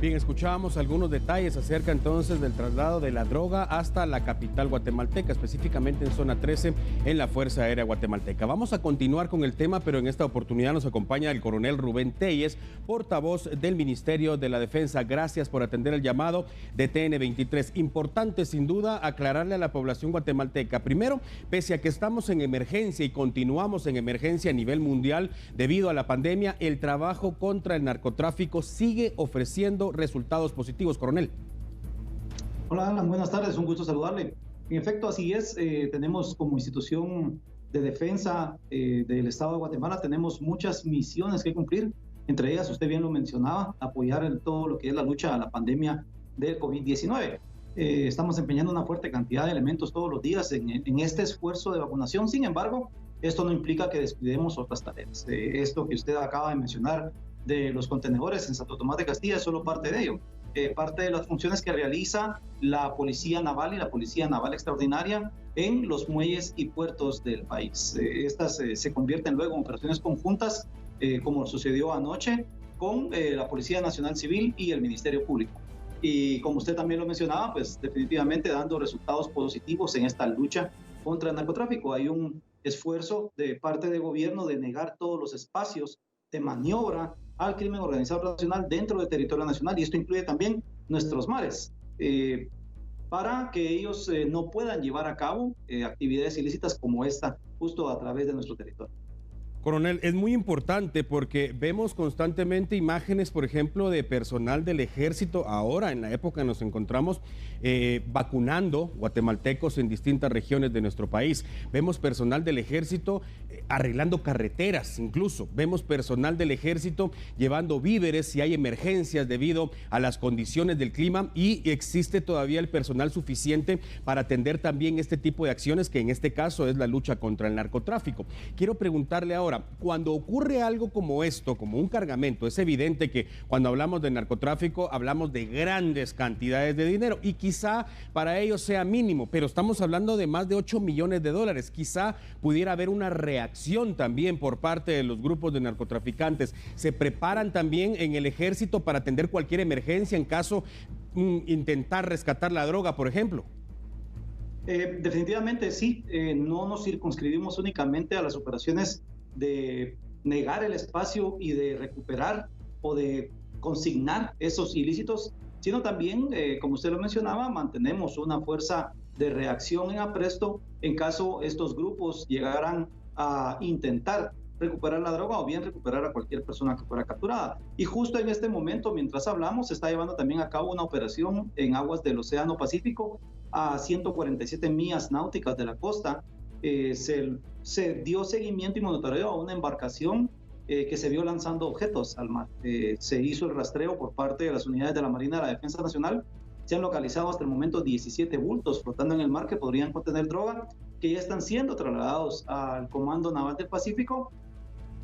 Bien, escuchábamos algunos detalles acerca entonces del traslado de la droga hasta la capital guatemalteca, específicamente en zona 13, en la Fuerza Aérea Guatemalteca. Vamos a continuar con el tema, pero en esta oportunidad nos acompaña el coronel Rubén Telles, portavoz del Ministerio de la Defensa. Gracias por atender el llamado de TN23. Importante, sin duda, aclararle a la población guatemalteca. Primero, pese a que estamos en emergencia y continuamos en emergencia a nivel mundial debido a la pandemia, el trabajo contra el narcotráfico sigue ofreciendo resultados positivos, coronel. Hola Alan, buenas tardes, un gusto saludarle. En efecto, así es, tenemos como institución de defensa del Estado de Guatemala, tenemos muchas misiones que cumplir, entre ellas, usted bien lo mencionaba, apoyar en todo lo que es la lucha a la pandemia del COVID-19. Estamos empeñando una fuerte cantidad de elementos todos los días en este esfuerzo de vacunación. Sin embargo, esto no implica que descuidemos otras tareas. Esto que usted acaba de mencionar de los contenedores en Santo Tomás de Castilla es solo parte de ello. Parte de las funciones que realiza la Policía Naval y la Policía Naval Extraordinaria en los muelles y puertos del país. Estas se convierten luego en operaciones conjuntas, como sucedió anoche con la Policía Nacional Civil y el Ministerio Público. Y como usted también lo mencionaba, pues definitivamente dando resultados positivos en esta lucha contra el narcotráfico. Hay un esfuerzo de parte del gobierno de negar todos los espacios de maniobra al crimen organizado nacional dentro del territorio nacional, y esto incluye también nuestros mares, para que ellos no puedan llevar a cabo actividades ilícitas como esta justo a través de nuestro territorio. Coronel, es muy importante porque vemos constantemente imágenes, por ejemplo, de personal del ejército, ahora en la época que nos encontramos, vacunando guatemaltecos en distintas regiones de nuestro país. Vemos personal del ejército arreglando carreteras, incluso. Vemos personal del ejército llevando víveres si hay emergencias debido a las condiciones del clima, y existe todavía el personal suficiente para atender también este tipo de acciones, que en este caso es la lucha contra el narcotráfico. Quiero preguntarle ahora, cuando ocurre algo como esto, como un cargamento, es evidente que cuando hablamos de narcotráfico hablamos de grandes cantidades de dinero, y quizá para ellos sea mínimo, pero estamos hablando de más de 8 millones de dólares. Quizá pudiera haber una reacción también por parte de los grupos de narcotraficantes. ¿Se preparan también en el ejército para atender cualquier emergencia en caso intentar rescatar la droga, por ejemplo? Definitivamente sí, no nos circunscribimos únicamente a las operaciones de negar el espacio y de recuperar o de consignar esos ilícitos, sino también, como usted lo mencionaba, mantenemos una fuerza de reacción en apresto en caso estos grupos llegaran a intentar recuperar la droga o bien recuperar a cualquier persona que fuera capturada. Y justo en este momento, mientras hablamos, se está llevando también a cabo una operación en aguas del Océano Pacífico a 147 millas náuticas de la costa. Se dio seguimiento y monitoreo a una embarcación que se vio lanzando objetos al mar. Se hizo el rastreo por parte de las unidades de la Marina de la Defensa Nacional. Se han localizado hasta el momento 17 bultos flotando en el mar que podrían contener droga, que ya están siendo trasladados al Comando Naval del Pacífico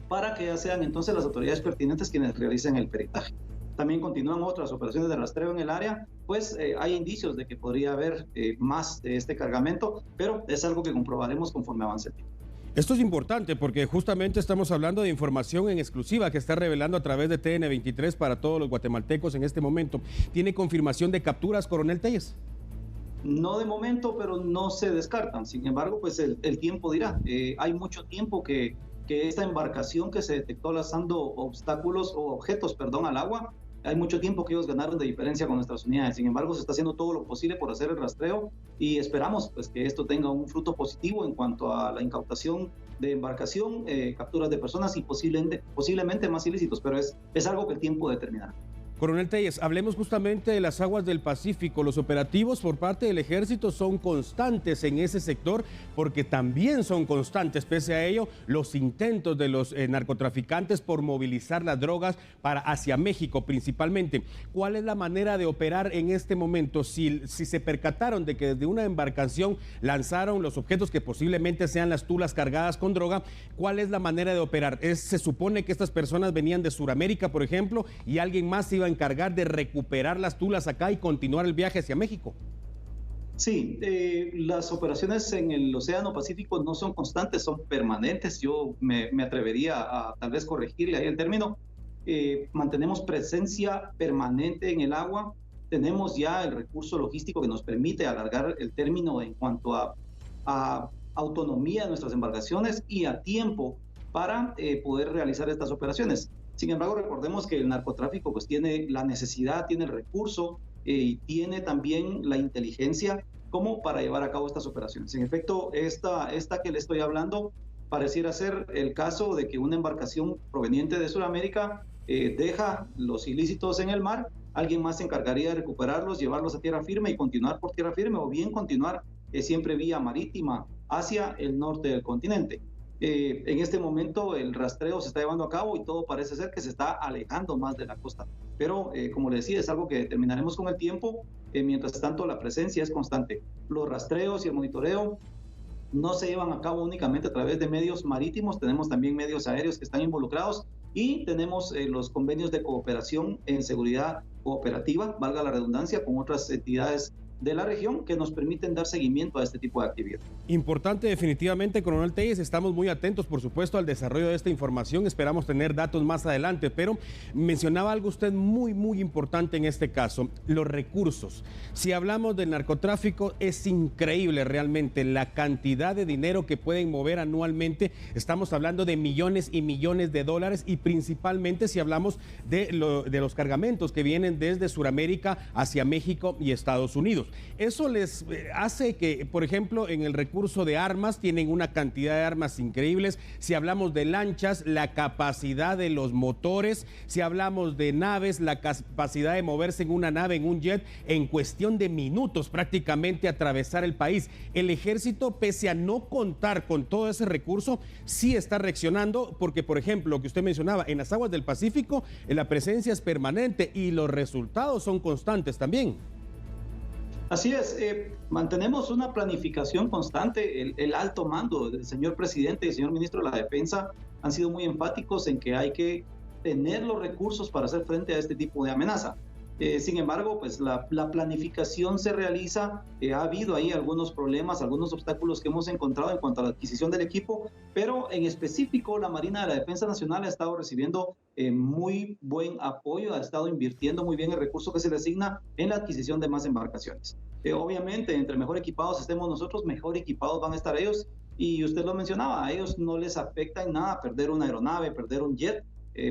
para que ya sean entonces las autoridades pertinentes quienes realicen el peritaje. También continúan otras operaciones de rastreo en el área, pues hay indicios de que podría haber más de este cargamento, pero es algo que comprobaremos conforme avance el tiempo. Esto es importante porque justamente estamos hablando de información en exclusiva que está revelando a través de TN23 para todos los guatemaltecos en este momento. ¿Tiene confirmación de capturas, coronel Telles? No de momento, pero no se descartan. Sin embargo, pues el tiempo dirá. Hay mucho tiempo que esta embarcación que se detectó lanzando obstáculos o objetos, al agua, hay mucho tiempo que ellos ganaron de diferencia con nuestras unidades. Sin embargo, se está haciendo todo lo posible por hacer el rastreo y esperamos pues que esto tenga un fruto positivo en cuanto a la incautación de embarcación, capturas de personas y posiblemente más ilícitos, pero es algo que el tiempo determinará. Coronel Telles, hablemos justamente de las aguas del Pacífico. Los operativos por parte del ejército son constantes en ese sector, porque también son constantes, pese a ello, los intentos de los narcotraficantes por movilizar las drogas hacia México principalmente. ¿Cuál es la manera de operar en este momento? Si se percataron de que desde una embarcación lanzaron los objetos que posiblemente sean las tulas cargadas con droga, ¿cuál es la manera de operar? Se supone que estas personas venían de Sudamérica, por ejemplo, y alguien más iba a encargar de recuperar las tulas acá y continuar el viaje hacia México. Sí, las operaciones en el Océano Pacífico no son constantes, son permanentes. Yo me atrevería a tal vez corregirle ahí el término. mantenemos presencia permanente en el agua, tenemos ya el recurso logístico que nos permite alargar el término en cuanto a autonomía de nuestras embarcaciones y a tiempo para poder realizar estas operaciones. Sin embargo, recordemos que el narcotráfico pues tiene la necesidad, tiene el recurso y tiene también la inteligencia como para llevar a cabo estas operaciones. En efecto, esta que le estoy hablando pareciera ser el caso de que una embarcación proveniente de Sudamérica deja los ilícitos en el mar, alguien más se encargaría de recuperarlos, llevarlos a tierra firme y continuar por tierra firme, o bien continuar siempre vía marítima hacia el norte del continente. En este momento el rastreo se está llevando a cabo y todo parece ser que se está alejando más de la costa. Pero, como le decía, es algo que determinaremos con el tiempo. Mientras tanto, la presencia es constante. Los rastreos y el monitoreo no se llevan a cabo únicamente a través de medios marítimos, tenemos también medios aéreos que están involucrados y tenemos los convenios de cooperación en seguridad cooperativa, valga la redundancia, con otras entidades de la región que nos permiten dar seguimiento a este tipo de actividad. Importante definitivamente, Coronel Telles, estamos muy atentos por supuesto al desarrollo de esta información, esperamos tener datos más adelante, pero mencionaba algo usted muy importante en este caso, los recursos. Si hablamos del narcotráfico, es increíble realmente la cantidad de dinero que pueden mover anualmente, estamos hablando de millones y millones de dólares y principalmente si hablamos de los cargamentos que vienen desde Sudamérica hacia México y Estados Unidos. Eso les hace que, por ejemplo, en el recurso de armas, tienen una cantidad de armas increíbles. Si hablamos de lanchas, la capacidad de los motores. Si hablamos de naves, la capacidad de moverse en una nave, en un jet, en cuestión de minutos prácticamente atravesar el país. El ejército, pese a no contar con todo ese recurso, sí está reaccionando porque, por ejemplo, lo que usted mencionaba, en las aguas del Pacífico, la presencia es permanente y los resultados son constantes también. Así es, mantenemos una planificación constante. El alto mando del señor presidente y el señor ministro de la Defensa han sido muy enfáticos en que hay que tener los recursos para hacer frente a este tipo de amenaza. Sin embargo, pues la planificación se realiza, ha habido ahí algunos problemas, algunos obstáculos que hemos encontrado en cuanto a la adquisición del equipo, pero en específico la Marina de la Defensa Nacional ha estado recibiendo muy buen apoyo, ha estado invirtiendo muy bien el recurso que se le asigna en la adquisición de más embarcaciones. Obviamente, entre mejor equipados estemos nosotros, mejor equipados van a estar ellos, y usted lo mencionaba, a ellos no les afecta en nada perder una aeronave, perder un jet,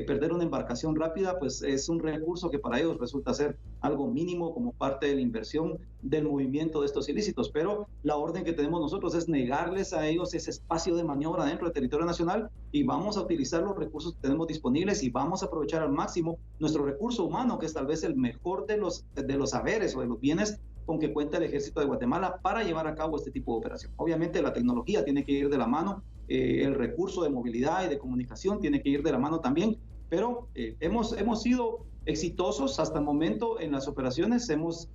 perder una embarcación rápida, pues es un recurso que para ellos resulta ser algo mínimo como parte de la inversión del movimiento de estos ilícitos, pero la orden que tenemos nosotros es negarles a ellos ese espacio de maniobra dentro del territorio nacional y vamos a utilizar los recursos que tenemos disponibles y vamos a aprovechar al máximo nuestro recurso humano, que es tal vez el mejor de los saberes o de los bienes con que cuenta el Ejército de Guatemala para llevar a cabo este tipo de operación. Obviamente la tecnología tiene que ir de la mano, el recurso de movilidad y de comunicación tiene que ir de la mano también, pero hemos sido exitosos hasta el momento en las operaciones, hemos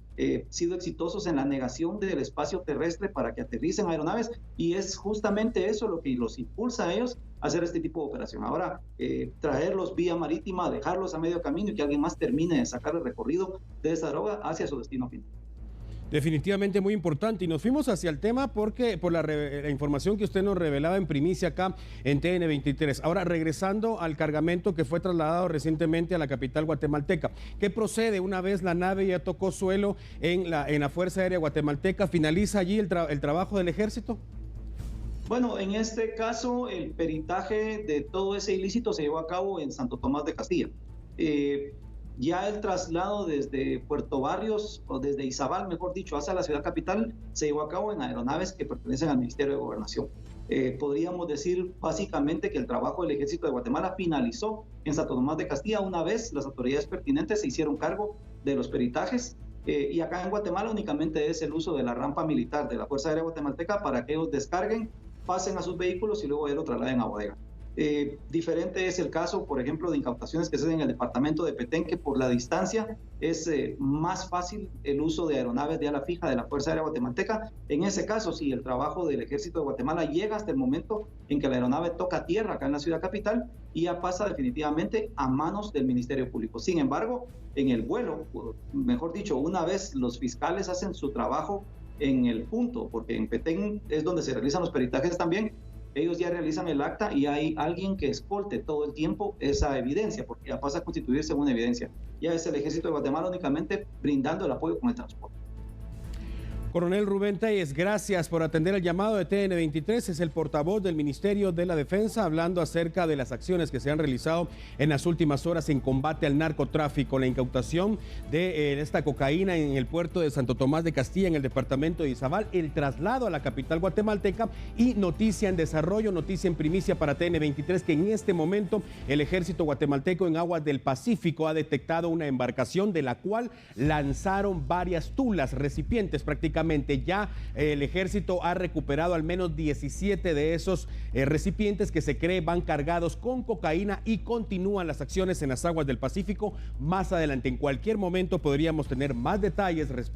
sido exitosos en la negación del espacio terrestre para que aterricen aeronaves y es justamente eso lo que los impulsa a ellos a hacer este tipo de operación. Ahora, traerlos vía marítima, dejarlos a medio camino y que alguien más termine de sacar el recorrido de esa droga hacia su destino final. Definitivamente muy importante y nos fuimos hacia el tema porque por la información que usted nos revelaba en primicia acá en TN23. Ahora regresando al cargamento que fue trasladado recientemente a la capital guatemalteca. ¿Qué procede una vez la nave ya tocó suelo en la Fuerza Aérea Guatemalteca? ¿Finaliza allí el trabajo del ejército? Bueno, en este caso el peritaje de todo ese ilícito se llevó a cabo en Santo Tomás de Castilla. Ya el traslado desde Puerto Barrios, o desde Izabal, mejor dicho, hacia la ciudad capital, se llevó a cabo en aeronaves que pertenecen al Ministerio de Gobernación. Podríamos decir básicamente que el trabajo del Ejército de Guatemala finalizó en Santo Tomás de Castilla una vez las autoridades pertinentes se hicieron cargo de los peritajes. Y acá en Guatemala únicamente es el uso de la rampa militar de la Fuerza Aérea Guatemalteca para que ellos descarguen, pasen a sus vehículos y luego lo trasladen a bodega. Diferente es el caso, por ejemplo, de incautaciones que se hacen en el departamento de Petén, que por la distancia es más fácil el uso de aeronaves de ala fija de la Fuerza Aérea Guatemalteca. En ese caso, sí, el trabajo del Ejército de Guatemala llega hasta el momento en que la aeronave toca tierra acá en la ciudad capital y ya pasa definitivamente a manos del Ministerio Público. Sin embargo, en el vuelo, mejor dicho, una vez los fiscales hacen su trabajo en el punto, porque en Petén es donde se realizan los peritajes también, ellos ya realizan el acta y hay alguien que escolte todo el tiempo esa evidencia, porque ya pasa a constituirse una evidencia. Ya es el Ejército de Guatemala únicamente brindando el apoyo con el transporte. Coronel Rubén Telles, gracias por atender el llamado de TN23. Es el portavoz del Ministerio de la Defensa hablando acerca de las acciones que se han realizado en las últimas horas en combate al narcotráfico, la incautación de esta cocaína en el puerto de Santo Tomás de Castilla, en el departamento de Izabal, el traslado a la capital guatemalteca y noticia en desarrollo, noticia en primicia para TN23, que en este momento el ejército guatemalteco en aguas del Pacífico ha detectado una embarcación de la cual lanzaron varias tulas, recipientes prácticamente. Ya el ejército ha recuperado al menos 17 de esos recipientes que se cree van cargados con cocaína y continúan las acciones en las aguas del Pacífico. Más adelante, en cualquier momento, podríamos tener más detalles respecto